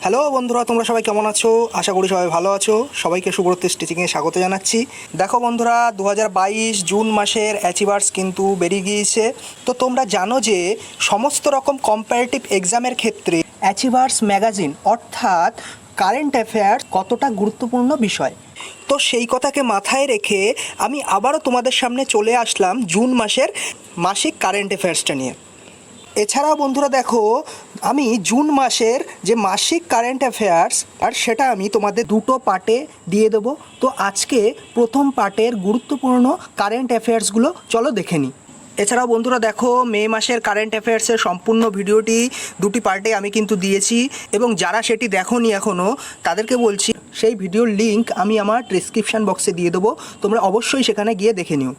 Hello বন্ধুরা, তোমরা সবাই কেমন আছো? আশা করি সবাই ভালো আছো। সবাইকে সুব্রত স্টিচিংয়ে স্বাগত জানাচ্ছি। দেখো বন্ধুরা, 2022 জুন মাসের অ্যাচিভার্স কিন্তু বেরিয়ে গিয়েছে। তো তোমরা জানো যে সমস্ত রকম কম্পারেটিভ এক্সামের ক্ষেত্রে অ্যাচিভার্স ম্যাগাজিন অর্থাৎ কারেন্ট অ্যাফেয়ার্স কতটা গুরুত্বপূর্ণ বিষয়। তো সেই কথাকে মাথায় রেখে আমি আবারও তোমাদের সামনে চলে আসলাম জুন মাসের মাসিক কারেন্ট অ্যাফেয়ার্সটা নিয়ে। এছাড়াও বন্ধুরা দেখো, আমি জুন মাসের যে মাসিক কারেন্ট অ্যাফেয়ার্স আর সেটা আমি তোমাদের দুটো পার্টে দিয়ে দেবো। তো আজকে প্রথম পার্টের গুরুত্বপূর্ণ কারেন্ট অ্যাফেয়ার্সগুলো চলো দেখে নিই। এছাড়াও বন্ধুরা দেখো, মে মাসের কারেন্ট অ্যাফেয়ার্সের সম্পূর্ণ ভিডিওটি দুটি পার্টে আমি কিন্তু দিয়েছি, এবং যারা সেটি দেখোনি এখনও তাদেরকে বলছি সেই ভিডিওর লিঙ্ক আমি আমার ডেসক্রিপশান বক্সে দিয়ে দেবো, তোমরা অবশ্যই সেখানে গিয়ে দেখে নিও।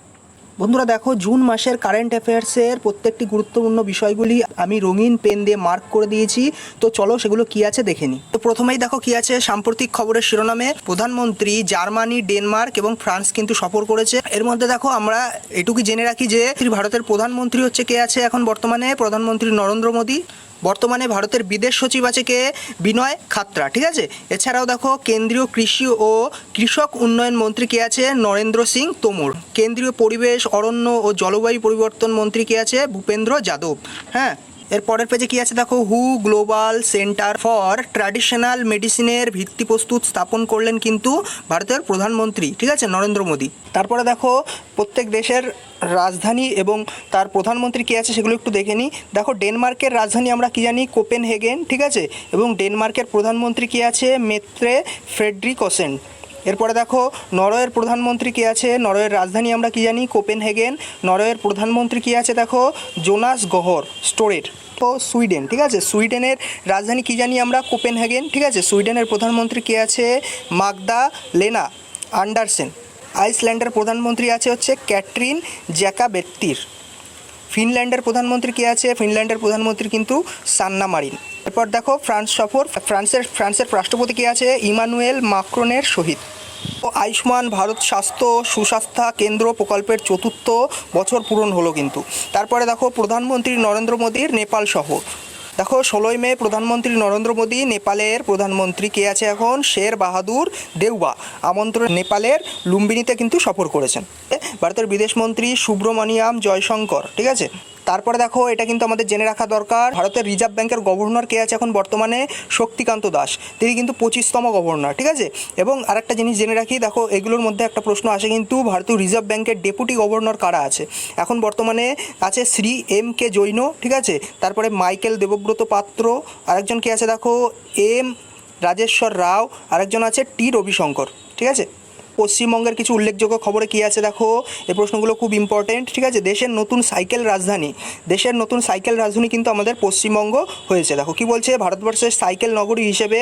বন্ধুরা দেখো, জুন মাসের কারেন্ট অ্যাফেয়ার্সের প্রত্যেকটি গুরুত্বপূর্ণ বিষয়গুলি আমি রঙিন পেন দিয়ে মার্ক করে দিয়েছি। তো চলো সেগুলো কি আছে দেখে নিই। তো প্রথমেই দেখো কি আছে, সাম্প্রতিক খবরের শিরোনামে প্রধানমন্ত্রী জার্মানি, ডেনমার্ক এবং ফ্রান্স কিন্তু সফর করেছে। এর মধ্যে দেখো আমরা এটুকু জেনে রাখি যে ভারতের প্রধানমন্ত্রী হচ্ছে কে আছে এখন বর্তমানে, প্রধানমন্ত্রী নরেন্দ্র মোদী। বর্তমানে ভারতের বিদেশ সচিব আছে কে, বিনয় খাত্রা, ঠিক আছে। এছাড়াও দেখো কেন্দ্রীয় কৃষি ও কৃষক উন্নয়ন মন্ত্রী কে আছে, নরেন্দ্র সিং তোমর। কেন্দ্রীয় পরিবেশ, অরণ্য ও জলবায়ু পরিবর্তন মন্ত্রী কে আছে, ভূপেন্দ্র যাদব। হ্যাঁ, এর পরের পেজে কি আছে দেখো, হু গ্লোবাল সেন্টার ফর ট্র্যাডিশনাল মেডিসিনের ভিত্তিপ্রস্তর স্থাপন করলেন কিন্তু ভারতের প্রধানমন্ত্রী, ঠিক আছে, নরেন্দ্র মোদী। তারপরে দেখো প্রত্যেক দেশের রাজধানী এবং তার প্রধানমন্ত্রী কে আছে সেগুলো একটু দেখে নিই। দেখো ডেনমার্কের রাজধানী আমরা কি জানি, কোপেনহেগেন, ঠিক আছে, এবং ডেনমার্কের প্রধানমন্ত্রী কে আছে, মেত্রে ফ্রেডরিকসেন। এরপরে দেখো নরওয়ের প্রধানমন্ত্রী কে আছে, নরওয়ের রাজধানী আমরা কি জানি, কোপেনহেগেন। নরওয়ের প্রধানমন্ত্রী কি আছে দেখো, জোনাস গহর স্টোরের। তো সুইডেন, ঠিক আছে, সুইডেনের রাজধানী কি জানি আমরা, কোপেনহেগেন, ঠিক আছে। সুইডেনের প্রধানমন্ত্রী কে আছে, মাগদা লেনা আন্ডারসেন। আইসল্যান্ডের প্রধানমন্ত্রী আছে হচ্ছে ক্যাটরিন জ্যাকাবেত্তির। ফিনল্যান্ডের প্রধানমন্ত্রী কে আছে, ফিনল্যান্ডের প্রধানমন্ত্রী কিন্তু সান্না মারিন। এরপর দেখো ফ্রান্স সফর, ফ্রান্সের রাষ্ট্রপতি কে আছে, ইমানুয়েল মাক্রনের সহিত। আয়ুষ্মান ভারত স্বাস্থ্য সুস্বাস্থ্য কেন্দ্র প্রকল্পের ৪র্থ বছর পূরণ হলো কিন্তু। তারপরে দেখো প্রধানমন্ত্রী নরেন্দ্র মোদীর নেপাল সফর। দেখো ১৬ই মে প্রধানমন্ত্রী নরেন্দ্র মোদী নেপালের প্রধানমন্ত্রী কে আছে এখন, শের বাহাদুর দেউবা আমন্ত্রণ নেপালের লুম্বিনীতে কিন্তু সফর করেছেন। ভারতের বিদেশমন্ত্রী সুব্রমণিয়াম জয়শঙ্কর, ঠিক আছে। তারপরে দেখো এটা কিন্তু আমাদের জেনে রাখা দরকার, ভারতের রিজার্ভ ব্যাংকের গভর্নর কে আছে এখন বর্তমানে, শক্তিকান্ত দাস। তিনি কিন্তু 25তম গভর্নর, ঠিক আছে। এবং আরেকটা জিনিস জেনে রাখি, দেখো এগুলোর মধ্যে একটা প্রশ্ন আসে কিন্তু, ভারতীয় রিজার্ভ ব্যাংকের ডেপুটি গভর্নর কারা আছে এখন বর্তমানে, আছে শ্রী এম কে জৈন, ঠিক আছে। তারপরে মাইকেল দেবব্রত পাত্র, আরেকজন কে আছে দেখো এম রাজেশ্বর রাও, আরেকজন আছে টি রবিশঙ্কর, ঠিক আছে। পশ্চিমবঙ্গের কিছু উল্লেখযোগ্য খবরে কী আছে দেখো, এই প্রশ্নগুলো খুব ইম্পর্টেন্ট, ঠিক আছে। দেশের নতুন সাইকেল রাজধানী কিন্তু আমাদের পশ্চিমবঙ্গ হয়েছে। দেখো কি বলছে, ভারতবর্ষের সাইকেল নগরী হিসেবে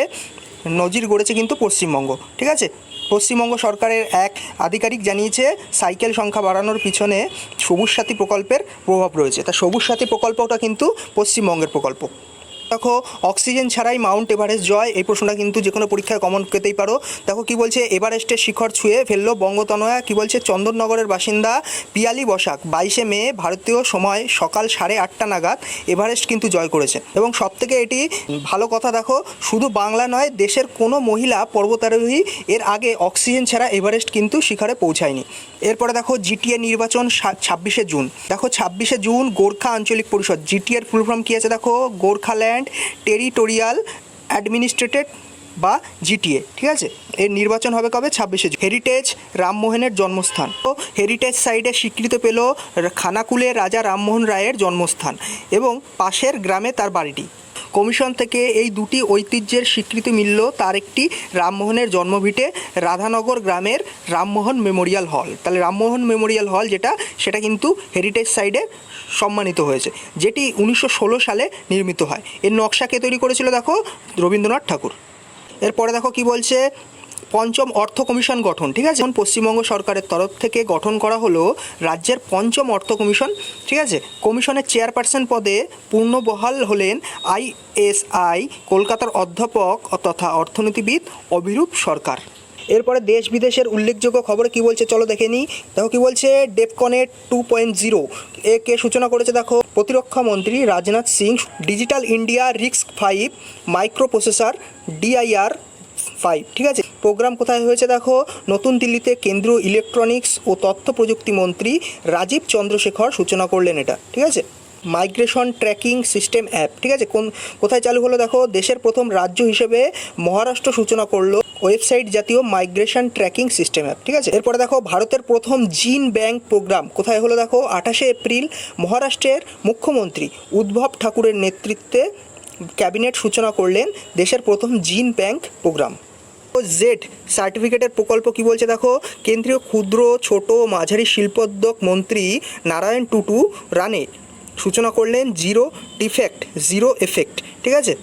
নজির গড়েছে কিন্তু পশ্চিমবঙ্গ, ঠিক আছে। পশ্চিমবঙ্গ সরকারের এক আধিকারিক জানিয়েছে সাইকেল সংখ্যা বাড়ানোর পিছনে সবুজ সাথী প্রকল্পের প্রভাব রয়েছে। তা সবুজ সাথী প্রকল্পটা কিন্তু পশ্চিমবঙ্গের প্রকল্প। দেখো অক্সিজেন ছাড়াই মাউন্ট এভারেস্ট জয়, এই প্রশ্নটা কিন্তু যে কোনো পরীক্ষায় কমন পেতেই পারো। দেখো কি বলছে, এভারেস্টের শিখর ছুঁয়ে ফেললো বঙ্গতনয়া, কি বলছে, চন্দননগরের বাসিন্দা পিয়ালি বসাক 22শে মে ভারতীয় সময় সকাল 8:30 নাগাদ এভারেস্ট কিন্তু জয় করেছে। এবং সবথেকে এটি ভালো কথা, দেখো শুধু বাংলা নয়, দেশের কোনো মহিলা পর্বতারোহী এর আগে অক্সিজেন ছাড়া এভারেস্ট কিন্তু শিখরে পৌঁছায়নি। এরপরে দেখো জিটিএ নির্বাচন 26শে জুন। দেখো 26শে জুন গোর্খা আঞ্চলিক পরিষদ, জিটিএর ফুল ফর্ম কী আছে দেখো, গোর্খাল্যান্ড টেরিটোরিয়াল অ্যাডমিনিস্ট্রেটেড বা জিটিএ, ঠিক আছে। এর নির্বাচন হবে কবে, 26শে জুন। হেরিটেজ রামমোহনের জন্মস্থান, তো হেরিটেজ সাইটে স্বীকৃতি পেল খানাকুলে রাজা রামমোহন রায়ের জন্মস্থান এবং পাশের গ্রামে তার বাড়িটি। কমিশন থেকে এই দুটি ঐতিহ্যের স্বীকৃতি মিলল, তার একটি রামমোহনের জন্মভিটে রাধানগর গ্রামের রামমোহন মেমোরিয়াল হল। তাহলে রামমোহন মেমোরিয়াল হল সেটা কিন্তু হেরিটেজ সাইটে সম্মানিত হয়েছে, যেটি 1916 সালে নির্মিত হয়। এর নকশা কে তৈরি করেছিল দেখো, রবীন্দ্রনাথ ঠাকুর। এরপরে দেখো কি বলছে, পঞ্চম অর্থ কমিশন গঠন, ঠিক আছে। পশ্চিমবঙ্গ সরকারের তরফ থেকে গঠন করা হলো রাজ্যের পঞ্চম অর্থ কমিশন, ঠিক আছে। কমিশনের চেয়ারপারসন পদে পূর্ণবহাল হলেন আইএসআই কলকাতার অধ্যাপক তথা অর্থনীতিবিদ অভিরূপ সরকার। এরপরে দেশ বিদেশের উল্লেখযোগ্য খবরে কী বলছে চলো দেখে নিই। দেখো কী বলছে, ডেফকনের 2.0 কে সূচনা করেছে দেখো, প্রতিরক্ষা মন্ত্রী Rajnath Singh digital India RISC five micro processor DIR-5, ঠিক আছে। প্রোগ্রাম কোথায় হয়েছে দেখো, নতুন দিল্লিতে কেন্দ্রীয় ইলেকট্রনিক্স ও তথ্য প্রযুক্তি মন্ত্রী রাজীব চন্দ্রশেখর সূচনা করলেন এটা, ঠিক আছে। মাইগ্রেশন ট্র্যাকিং সিস্টেম অ্যাপ, ঠিক আছে, কোথায় চালু হলো দেখো, দেশের প্রথম রাজ্য হিসেবে মহারাষ্ট্র সূচনা করলো ওয়েবসাইট জাতীয় মাইগ্রেশন ট্র্যাকিং সিস্টেম অ্যাপ, ঠিক আছে। এরপরে দেখো ভারতের প্রথম জিন ব্যাংক প্রোগ্রাম কোথায় হলো দেখো, 28 এপ্রিল মহারাষ্ট্রের মুখ্যমন্ত্রী উদ্ধব ঠাকুরের নেতৃত্বে ক্যাবিনেট সূচনা করলেন দেশের প্রথম জিন ব্যাংক প্রোগ্রাম। জেড সার্টিফিকেটের প্রকল্প কি বলছে দেখো, কেন্দ্রীয় ক্ষুদ্র ছোট মাঝারি শিল্পোদ্যোগ মন্ত্রী নারায়ণ টুটু রানে সূচনা করলেন জিরো ডিফেক্ট জিরো এফেক্ট, ঠিক আছে,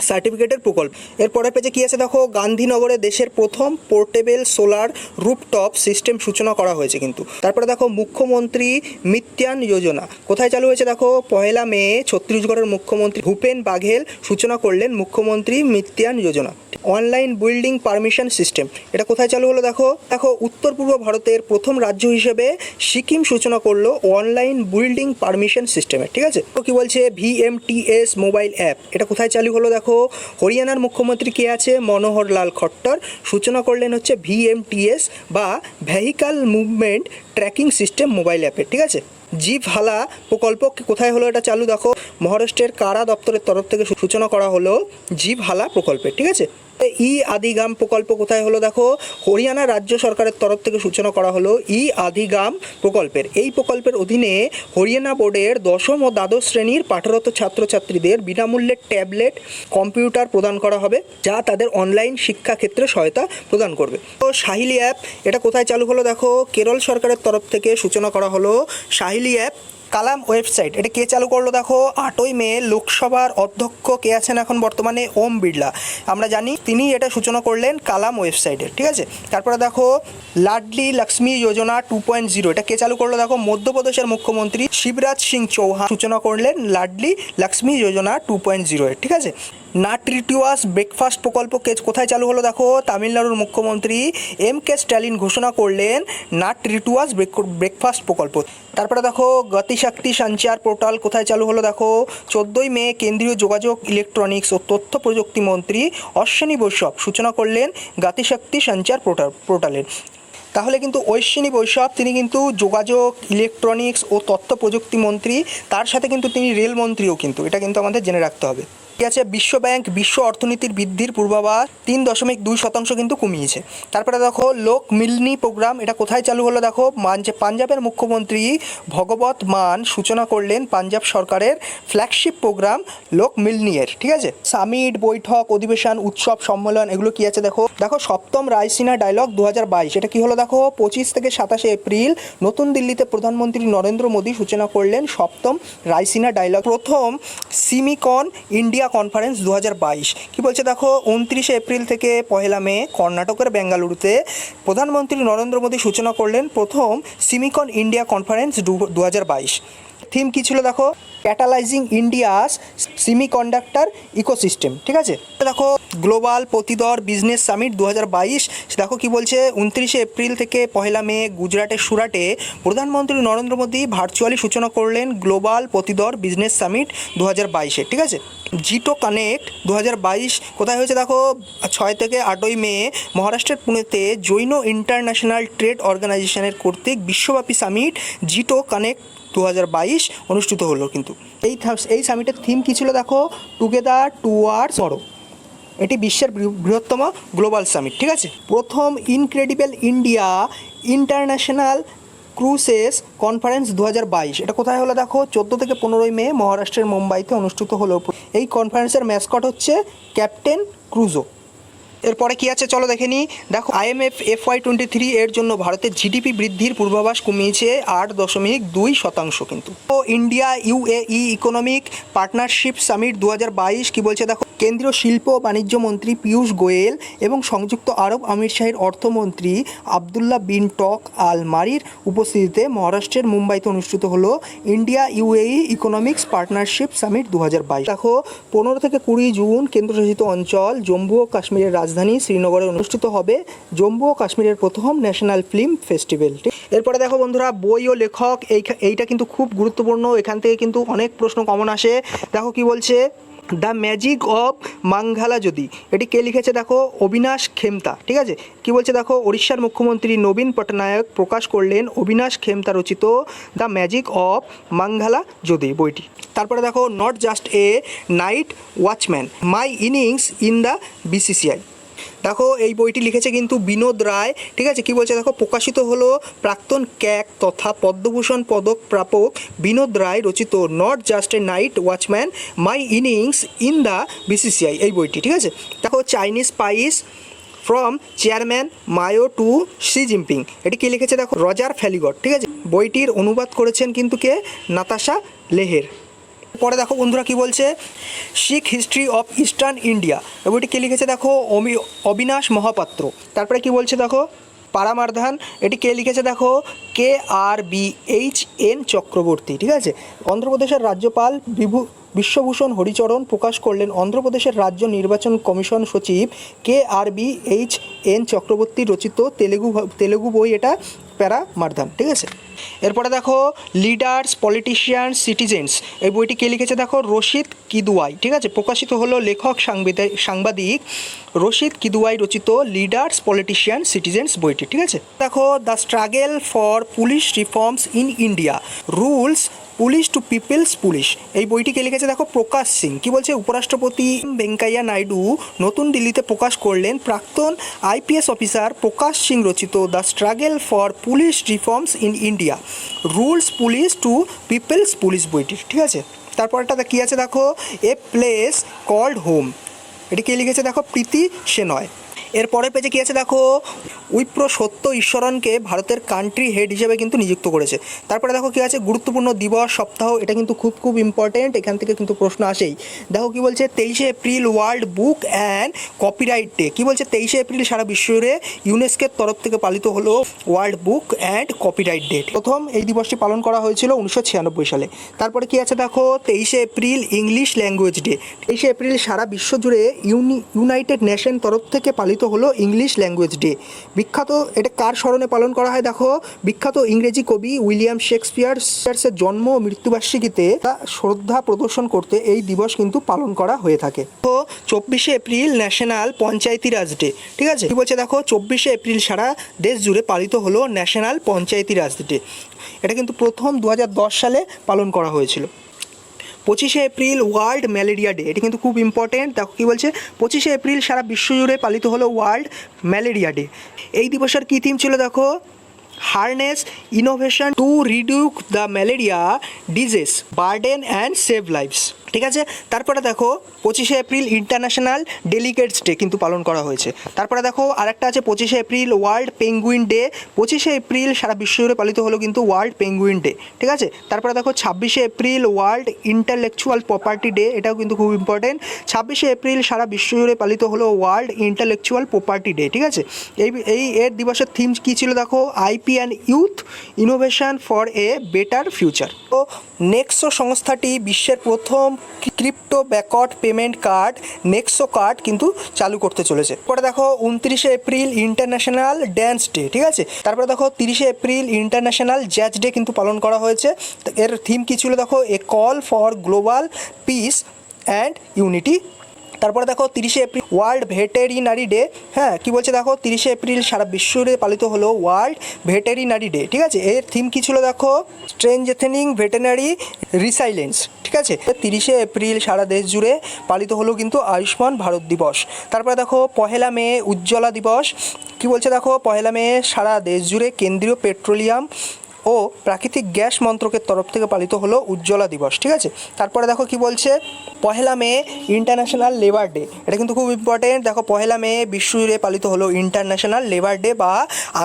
সার্টিফিকেটের প্রকল্প। এরপরে পেজে কী আছে দেখো, গান্ধীনগরে দেশের প্রথম পোর্টেবল সোলার রুফটপ সিস্টেম সূচনা করা হয়েছে কিন্তু। তারপরে দেখো মুখ্যমন্ত্রী মিত্যান যোজনা কোথায় চালু হয়েছে দেখো, 1 মে ছত্তিশগড়ের মুখ্যমন্ত্রী ভূপেন বাঘেল সূচনা করলেন মুখ্যমন্ত্রী মিত্যান যোজনা। অনলাইন বিল্ডিং পারমিশন সিস্টেম এটা কোথায় চালু হলো দেখো, উত্তর পূর্ব ভারতের প্রথম রাজ্য হিসেবে সিকিম সূচনা করলো অনলাইন বিল্ডিং পারমিশন সিস্টেমের, ঠিক আছে। তো কী বলছে, VMTS মোবাইল অ্যাপ এটা কোথায় চালু হলো দেখো, হরিয়ানার মুখ্যমন্ত্রী কে আছে, মনোহর লাল খট্টর সূচনা করলেন হচ্ছে VMTS বা vehicle movement tracking system mobile অ্যাপের, ঠিক আছে। জিভ হালা প্রকল্প কোথায় হলো এটা চালু দেখো, মহারাষ্ট্রের কারা দপ্তরের তরফ থেকে সূচনা করা হলো জিভ হালা প্রকল্পের, ঠিক আছে। আদিগাম প্রকল্প কোথায় হলো দেখো, হরিয়ানা রাজ্য সরকারের তরফ থেকে সূচনা করা হলো আদিগাম প্রকল্পের। এই প্রকল্পের অধীনে হরিয়ানা বোর্ডের 10ম ও দ্বাদশ শ্রেণীর পাঠরত ছাত্রছাত্রীদের বিনামূল্যে ট্যাবলেট কম্পিউটার প্রদান করা হবে, যা তাদের অনলাইন শিক্ষা ক্ষেত্রে সহায়তা প্রদান করবে। তো সাহিলি অ্যাপ এটা কোথায় চালু হলো দেখো, কেরল সরকারের তরফ থেকে সূচনা করা হলো সাহিলি অ্যাপ। কালাম ওয়েবসাইট এটা কে চালু করলো দেখো, 8ই মে লোকসভার অধ্যক্ষ কে আছেন এখন বর্তমানে, ওম বিড়লা, আমরা জানি তিনি এটা সূচনা করলেন কালাম ওয়েবসাইটের, ঠিক আছে। তারপরে দেখো লাডলি লক্ষ্মী যোজনা 2.0 এটা কে চালু করলো দেখো, মধ্যপ্রদেশের মুখ্যমন্ত্রী শিবরাজ সিং চৌহান সূচনা করলেন লাডলি লক্ষ্মী যোজনা 2.0 এর, ঠিক আছে। নাট্রিটিওয়াস ব্রেকফাস্ট প্রকল্প কোথায় চালু হলো দেখো, তামিলনাড়ুর মুখ্যমন্ত্রী MK স্ট্যালিন ঘোষণা করলেন নাট্রিটিওয়াস ব্রেকফাস্ট প্রকল্প। তারপরে দেখো গতিশক্তি সঞ্চার পোর্টাল কোথায় চালু হলো দেখো, 14ই মে কেন্দ্রীয় যোগাযোগ ইলেকট্রনিক্স ও তথ্য প্রযুক্তি মন্ত্রী অশ্বিনী বৈষ্ণব সূচনা করলেন গতিশক্তি সঞ্চার পোর্টালের। তাহলে কিন্তু অশ্বিনী বৈষ্ণব তিনি কিন্তু যোগাযোগ ইলেকট্রনিক্স ও তথ্য প্রযুক্তি মন্ত্রী, তার সাথে কিন্তু তিনি রেলমন্ত্রীও কিন্তু, এটা কিন্তু আমাদের জেনে রাখতে হবে। ঠিক আছে, বিশ্বব্যাংক বিশ্ব অর্থনীতির বৃদ্ধির পূর্বাভাস 3.2% কিন্তু কমিয়েছে। তারপরে দেখো লোক মিলনি প্রোগ্রাম এটা কোথায় চালু হলো দেখো, পাঞ্জাবের মুখ্যমন্ত্রী ভগবত মান সূচনা করলেন পাঞ্জাব সরকারের ফ্ল্যাগশিপ প্রোগ্রাম লোক মিলনিয়ের, ঠিক আছে। সামিট বৈঠক অধিবেশন উৎসব সম্মেলন এগুলো কি আছে দেখো, 7ম রায়সিনা ডায়লগ 2022 এটা কি হলো দেখো, 25 থেকে 27 এপ্রিল নতুন দিল্লিতে প্রধানমন্ত্রী নরেন্দ্র মোদী সূচনা করলেন 7ম রায়সিনা ডায়লগ। প্রথম সিমিকন ইন্ডিয়া কনফারেন্স 2022 কি বলছে দেখো, 29 এপ্রিল থেকে 1 মে কর্ণাটকের বেঙ্গালুরুতে প্রধানমন্ত্রী নরেন্দ্র মোদী সূচনা করলেন প্রথম সিমিকন ইন্ডিয়া কনফারেন্স 2022। থিম কী ছিল দেখো, ক্যাটালাইজিং ইন্ডিয়াস সেমিকন্ডাক্টর ইকোসিস্টেম, ঠিক আছে। দেখো গ্লোবাল প্রতিদর বিজনেস সামিট 2022 দেখো কি বলছে, 29 এপ্রিল থেকে 1 মে গুজরাটের সুরাটে প্রধানমন্ত্রী নরেন্দ্র মোদী ভার্চুয়ালি সূচনা করলেন গ্লোবাল প্রতিদর বিজনেস সামিট 2022, ঠিক আছে। জিটো কানেক্ট 2022 কোথায় হয়েছে দেখো, 6 থেকে 8ই মে মহারাষ্ট্রের পুনেতে জৈন ইন্টারন্যাশনাল ট্রেড অর্গানাইজেশনের কর্তৃক বিশ্বব্যাপী সামিট জিটো কানেক্ট 2022 অনুষ্ঠিত হলো কিন্তু। এই সামিটের থিম কী ছিল দেখো, টুগেদার টুয়ার্ডস টুমরো। এটি বিশ্বের বৃহত্তম গ্লোবাল সামিট, ঠিক আছে। প্রথম ইনক্রেডিবল ইন্ডিয়া ইন্টারন্যাশনাল ক্রুসেস কনফারেন্স 2022 এটা কোথায় হলো দেখো, 14 থেকে 15ই মে মহারাষ্ট্রের মুম্বাইতে অনুষ্ঠিত হলো। এই কনফারেন্সের ম্যাসকট হচ্ছে ক্যাপ্টেন ক্রুজো। এরপরে কি আছে চলো দেখে নিই। দেখো IMF FY23 এর জন্য ভারতের জিডিপি বৃদ্ধির পূর্বাভাস কমিয়েছে 8.2% কিন্তু। তো India UAE economic partnership summit 2022 কি বলছে দেখো, কেন্দ্রীয় শিল্প বাণিজ্য মন্ত্রী পীয়ূষ গোয়েল এবং সংযুক্ত আরব আমিরশাহীর অর্থমন্ত্রী আবদুল্লাহ বিন টক আল মারির উপস্থিতিতে মহারাষ্ট্রের মুম্বাইতে অনুষ্ঠিত হলো India UAE economics partnership summit 2022। দেখো 15 থেকে 20 জুন কেন্দ্রশাসিত অঞ্চল জম্মু ও কাশ্মীরের রাজধানী রাজধানী শ্রীনগরে অনুষ্ঠিত হবে জম্মু ও কাশ্মীরের প্রথম ন্যাশনাল ফিল্ম ফেস্টিভ্যাল। এরপরে দেখো বন্ধুরা, বই ও লেখক, এইটা কিন্তু খুব গুরুত্বপূর্ণ, এখান থেকে কিন্তু অনেক প্রশ্ন কমন আসে। দেখো কি বলছে, দ্য ম্যাজিক অফ মাঙ্গালা যদি, এটি কে লিখেছে দেখো, অবিনাশ খেমতা। ঠিক আছে, কি বলছে দেখো, ওড়িশার মুখ্যমন্ত্রী নবীন পটনায়ক প্রকাশ করলেন অবিনাশ খেমতা রচিত দ্য ম্যাজিক অফ মাঙ্গালা যদি বইটি। তারপরে দেখো, not just a night watchman, my innings in the BCCI. দেখো এই বইটি লিখেছে কিন্তু বিনোদ রায়। ঠিক আছে, কি বলছে দেখো, প্রকাশিত হলো প্রাক্তন ক্যাক তথা পদ্মভূষণ পদক প্রাপক বিনোদ রায় রচিত not just a night watchman, my innings in the BCCI এই বইটি। ঠিক আছে, দেখো Chinese spice from chairman Mao to Xi Jinping, এটি কে লিখেছে দেখো, রজার ফ্যালিগট। ঠিক আছে, বইটির অনুবাদ করেছেন কিন্তু কে, নাতাশা লেহের। পরে দেখো বন্ধুরা কি বলছে, শিখ হিস্ট্রি অফ ইস্টার্ন ইন্ডিয়া, বইটি কে লিখেছে দেখো, অবিনাশ মহাপাত্র। তারপরে কি বলছে দেখো, পারামার্ধান, এটি কে লিখেছে দেখো, KRBHN চক্রবর্তী। ঠিক আছে, অন্ধ্রপ্রদেশের রাজ্যপাল বিশ্বভূষণ হরিচরণ প্রকাশ করলেন অন্ধ্রপ্রদেশের রাজ্য নির্বাচন কমিশন সচিব KRBHN চক্রবর্তী রচিত তেলেগু বই এটা প্যারামার্ধান। ঠিক আছে, এরপরে দেখো, লিডার্স পলিটিশিয়ানস সিটিজেন্স, এই বইটি কে লিখেছে দেখো, রশিদ কিদওয়াই। ঠিক আছে, প্রকাশিত হলো লেখক সাংবাদিক রশিদ কিদওয়াই রচিত লিডার্স পলিটিশিয়ান সিটিজেন্স বইটি। ঠিক আছে, দেখো, the struggle for police reforms in India, rulers police to people's police, এই বইটিকে লিখেছে দেখো, প্রকাশ সিং। কি বলছে, উপরাষ্ট্রপতি ভেঙ্কাইয়া নাইডু নতুন দিল্লিতে প্রকাশ করলেন প্রাক্তন IPS অফিসার প্রকাশ সিং রচিত the struggle for police reforms in India, rulers police to people's police বইটি। ঠিক আছে, তারপরটাতে কী আছে দেখো, এ প্লেস কল্ড হোম, এটি কে লিখেছে দেখো, প্রীতি সেনয়। এরপরের পেজে কী আছে দেখো, উইপ্রো সত্য ঈশ্বরনকে ভারতের কান্ট্রি হেড হিসেবে কিন্তু নিযুক্ত করেছে। তারপরে দেখো কী আছে, গুরুত্বপূর্ণ দিবস সপ্তাহ, এটা কিন্তু খুব ইম্পর্টেন্ট, এখান থেকে কিন্তু প্রশ্ন আসেই। দেখো কী বলছে, 23শে April world book and copyright day. কী বলছে, 23শে এপ্রিল সারা বিশ্বজুড়ে ইউনেস্কোর তরফ থেকে পালিত হলো world book and copyright day. প্রথম এই দিবসটি পালন করা হয়েছিল 1996 সালে। তারপরে কী আছে দেখো, 23শে এপ্রিল ইংলিশ ল্যাঙ্গুয়েজ ডে। 23শে এপ্রিল সারা বিশ্বজুড়ে ইউনাইটেড নেশন তরফ থেকে পালিত হলো ইংলিশ ল্যাঙ্গুয়েজ ডে। বিখ্যাত, এটা কার স্মরণে পালন করা হয় দেখো, বিখ্যাত ইংরেজি কবি উইলিয়াম শেক্সপিয়ারের জন্ম ও মৃত্যুবার্ষিকীতে শ্রদ্ধা প্রদর্শন করতে এই দিবস কিন্তু পালন করা হয়ে থাকে। তো 24শে এপ্রিল ন্যাশনাল পঞ্চায়েতি রাজ ডে। ঠিক আছে, কি বলছে দেখো, 24শে এপ্রিল সারা দেশ জুড়ে পালিত হলো ন্যাশনাল পঞ্চায়েতি রাজ ডে। এটা কিন্তু প্রথম 2010 সালে পালন করা হয়েছিল। 25শে এপ্রিল ওয়ার্ল্ড ম্যালেরিয়া ডে, এটি কিন্তু খুব ইম্পর্টেন্ট। দেখো কী বলছে, 25শে এপ্রিল সারা বিশ্বজুড়ে পালিত হলো ওয়ার্ল্ড ম্যালেরিয়া ডে। এই দিবসের কী থিম ছিল দেখো, harness innovation to reduce the malaria disease burden and save lives. ঠিক আছে, তারপরে দেখো 25শে এপ্রিল ইন্টারন্যাশনাল ডেলিগেটস ডে কিন্তু পালন করা হয়েছে। তারপরে দেখো আরেকটা আছে 25শে এপ্রিল ওয়ার্ল্ড পেঙ্গুইন ডে। 25শে এপ্রিল সারা বিশ্বজুড়ে পালিত হলো কিন্তু ওয়ার্ল্ড পেঙ্গুইন ডে। ঠিক আছে, তারপরে দেখো 26শে April world intellectual property day, এটাও কিন্তু খুব ইম্পর্টেন্ট। 26শে এপ্রিল সারা বিশ্বজুড়ে পালিত হলো ওয়ার্ল্ড ইন্টালেকচুয়াল প্রপার্টি ডে। ঠিক আছে, এর দিবসের থিম কী ছিল দেখো, IP and youth innovation for a better future. তো নেক্সো সংস্থাটি বিশ্বের প্রথম crypto backward payment card Nexo card কিন্তু চালু করতে চলেছে। পরে দেখো 29শে এপ্রিল ইন্টারন্যাশনাল ড্যান্স ডে। ঠিক আছে, তারপরে দেখো 30শে এপ্রিল ইন্টারন্যাশনাল জ্যাজ ডে কিন্তু পালন করা হয়েছে। এর থিম কী ছিল দেখো, a call for global peace and unity. তারপরে দেখো 30শে এপ্রিল ওয়ার্ল্ড ভেটেরিনারি ডে। হ্যাঁ, কী বলছে দেখো, 30শে এপ্রিল সারা বিশ্বজুড়ে পালিত হলো ওয়ার্ল্ড ভেটেরিনারি ডে। ঠিক আছে, এর থিম কী ছিল দেখো, স্ট্রেনথেনিং ভেটেরিনারি রিসাইলেন্স। ঠিক আছে, 30শে এপ্রিল সারা দেশ জুড়ে পালিত হলো কিন্তু আয়ুষ্মান ভারত দিবস। তারপরে দেখো 1লা মে উজ্জ্বলা দিবস। কী বলছে দেখো, 1লা মে সারা দেশ জুড়ে কেন্দ্রীয় পেট্রোলিয়াম ও প্রাকৃতিক গ্যাস মন্ত্রকের তরফ থেকে পালিত হলো উজ্জ্বলা দিবস। ঠিক আছে, তারপরে দেখো কি বলছে, 1লা মে ইন্টারন্যাশনাল লেবার ডে। এটা কিন্তু খুব ইম্পর্টেন্ট। দেখো 1লা মে বিশ্বজুড়ে পালিত হলো ইন্টারন্যাশনাল লেবার ডে বা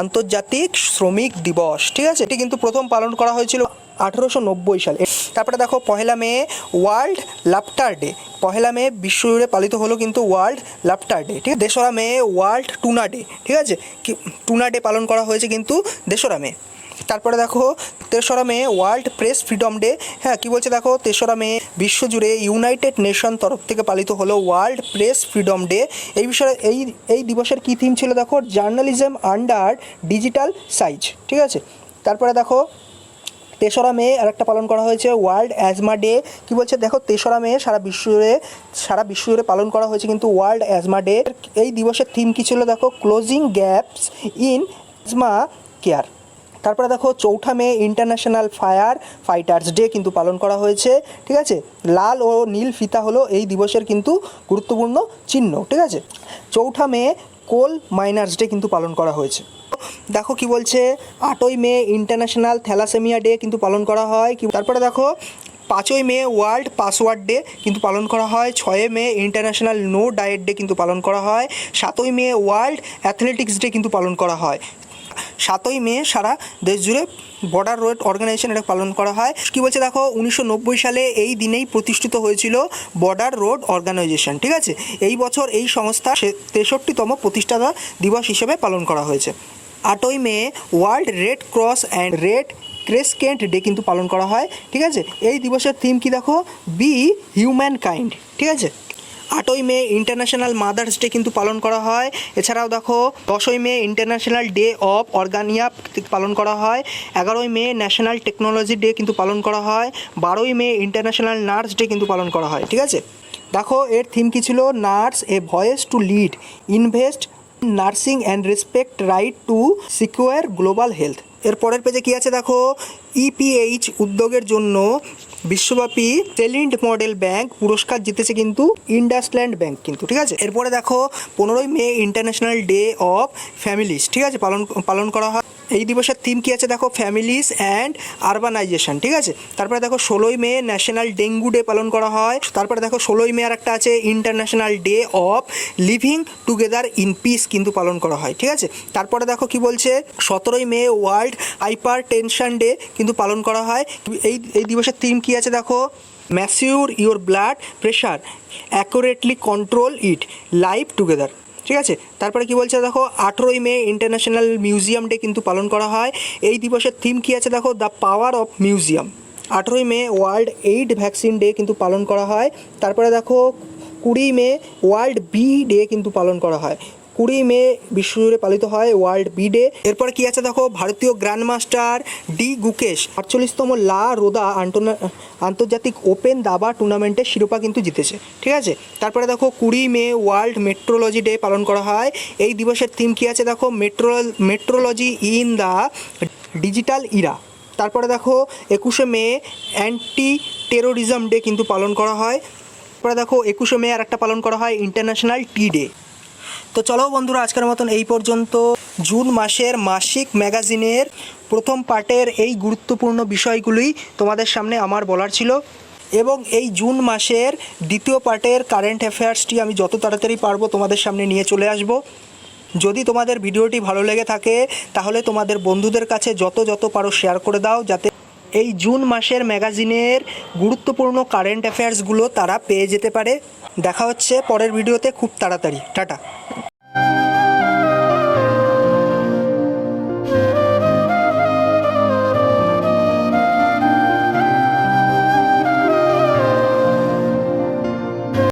আন্তর্জাতিক শ্রমিক দিবস। ঠিক আছে, এটি কিন্তু প্রথম পালন করা হয়েছিল 1890 সালে। তারপরে দেখো 1লা মে ওয়ার্ল্ড লাফটার ডে। 1লা মে বিশ্বজুড়ে পালিত হলো কিন্তু ওয়ার্ল্ড লাফটার ডে। ঠিক আছে, 2রা মে ওয়ার্ল্ড টুনা ডে। ঠিক আছে, টুনা ডে পালন করা হয়েছে কিন্তু 2রা মে। তারপরে দেখো 3রা May world press freedom day. হ্যাঁ, কী বলছে দেখো, 3রা মে বিশ্বজুড়ে ইউনাইটেড নেশন তরফ থেকে পালিত হলো ওয়ার্ল্ড প্রেস ফ্রিডম ডে। এই বিষয়ে এই দিবসের কী থিম ছিল দেখো, জার্নালিজম আন্ডার ডিজিটাল সাইজ। ঠিক আছে, তারপরে দেখো 3রা মে আরেকটা পালন করা হয়েছে ওয়ার্ল্ড অ্যাজমা ডে। কী বলছে দেখো, 3রা মে সারা বিশ্বজুড়ে পালন করা হয়েছে কিন্তু ওয়ার্ল্ড অ্যাজমা ডে। এই দিবসের থিম কী ছিল দেখো, closing gaps in asthma care. তারপরে দেখো 4ঠা মে ইন্টারন্যাশনাল ফায়ার ফাইটার্স ডে কিন্তু পালন করা হয়েছে। ঠিক আছে, লাল ও নীল ফিতা হলো এই দিবসের কিন্তু গুরুত্বপূর্ণ চিহ্ন। ঠিক আছে, 4ঠা মে কোল মাইনার্স ডে কিন্তু পালন করা হয়েছে। দেখো কি বলছে, 8ই মে ইন্টারন্যাশনাল থ্যালাসেমিয়া ডে কিন্তু পালন করা হয়। তারপরে দেখো 5ই মে ওয়ার্ল্ড পাসওয়ার্ড ডে কিন্তু পালন করা হয়। 6 মে ইন্টারন্যাশনাল নো ডায়েট ডে কিন্তু পালন করা হয়। 7ই মে ওয়ার্ল্ড অ্যাথলেটিক্স ডে কিন্তু পালন করা হয়। 7ই মে সারা দেশ জুড়ে বর্ডার রোড অর্গানাইজেশন এটা পালন করা হয়। কী বলছে দেখো, 1990 সালে এই দিনেই প্রতিষ্ঠিত হয়েছিল বর্ডার রোড অর্গানাইজেশন। ঠিক আছে, এই বছর এই সংস্থা 63তম প্রতিষ্ঠাতা দিবস হিসেবে পালন করা হয়েছে। 8ই May world red cross and red crescent day কিন্তু পালন করা হয়। ঠিক আছে, এই দিবসের থিম কি দেখো, বি হিউম্যান কাইন্ড। ঠিক আছে, 8ই মে ইন্টারন্যাশনাল মাদার্স ডে কিন্তু পালন করা হয়। এছাড়াও দেখো 10ই মে ইন্টারন্যাশনাল ডে অফ অর্গানিয়া পালন করা হয়। 11ই মে ন্যাশনাল টেকনোলজি ডে কিন্তু পালন করা হয়। 12ই মে ইন্টারন্যাশনাল নার্স ডে কিন্তু পালন করা হয়। ঠিক আছে, দেখো এর থিম কী ছিল, nurse A voice to lead, invest nursing and respect right to secure global health. এর পরের পেজে কী আছে দেখো, ইপিএইচ উদ্যোগের জন্য বিশ্বব্যাপী টেলিন্ট মডেল ব্যাংক পুরস্কার জিতেছে কিন্তু ইন্ডাসল্যান্ড ব্যাংক কিন্তু। ঠিক আছে, এরপরে দেখো 15ই মে ইন্টারন্যাশনাল ডে অফ ফ্যামিলিজ। ঠিক আছে, পালন করা হয়। এই দিবসের থিম কী আছে দেখো, ফ্যামিলিজ অ্যান্ড আরবানাইজেশন। ঠিক আছে, তারপরে দেখো 16ই মে ন্যাশনাল ডেঙ্গু ডে পালন করা হয়। তারপরে দেখো 16ই মে আর একটা আছে international day of living together in peace কিন্তু পালন করা হয়। ঠিক আছে, তারপরে দেখো কি বলছে, 17ই May world hypertension day কিন্তু পালন করা হয়। এই দিবসের থিম কী আছে দেখো, measure your blood pressure, accurately control it, live together. ঠিক আছে, তারপরে কি বলছে দেখো, 18ই মে ইন্টারন্যাশনাল মিউজিয়াম ডে কিন্তু পালন করা হয়। এই দিবসের থিম কী আছে দেখো, দ্য পাওয়ার অফ মিউজিয়াম। 18ই May world AIDS vaccine day কিন্তু পালন করা হয়। তারপরে দেখো 20ই মে ওয়ার্ল্ড বি ডে কিন্তু পালন করা হয়। 20ই মে বিশ্বজুড়ে পালিত হয় ওয়ার্ল্ড বি ডে। এরপরে কী আছে দেখো, ভারতীয় গ্র্যান্ডমাস্টার ডি গুকেশ 48তম লা রোদা আন্তর্জাতিক ওপেন দাবা টুর্নামেন্টের শিরোপা কিন্তু জিতেছে। ঠিক আছে, তারপরে দেখো 20ই মে ওয়ার্ল্ড মেট্রোলজি ডে পালন করা হয়। এই দিবসের থিম কী আছে দেখো, metrology in the digital Ira. তারপরে দেখো 21শে মে অ্যান্টি টেরোরিজম ডে কিন্তু পালন করা হয়। তারপরে দেখো 21শে মে আর একটা পালন করা হয় ইন্টারন্যাশনাল টি ডে। তো চলো বন্ধুরা, আজকের মতন এই পর্যন্ত। জুন মাসের মাসিক ম্যাগাজিনের প্রথম পার্টের এই গুরুত্বপূর্ণ বিষয়গুলি তোমাদের সামনে আমার বলার ছিল, এবং এই জুন মাসের দ্বিতীয় পার্টের কারেন্ট অ্যাফেয়ার্সটি আমি যত তাড়াতাড়ি পারবো তোমাদের সামনে নিয়ে চলে আসব। যদি তোমাদের ভিডিওটি ভালো লেগে থাকে তাহলে তোমাদের বন্ধুদের কাছে যত পারো শেয়ার করে দাও, যাতে এই জুন মাসের ম্যাগাজিনের গুরুত্বপূর্ণ কারেন্ট অ্যাফেয়ার্সগুলো তারা পেয়ে যেতে পারে। দেখা হচ্ছে পরের ভিডিওতে খুব তাড়াতাড়ি। টাটা।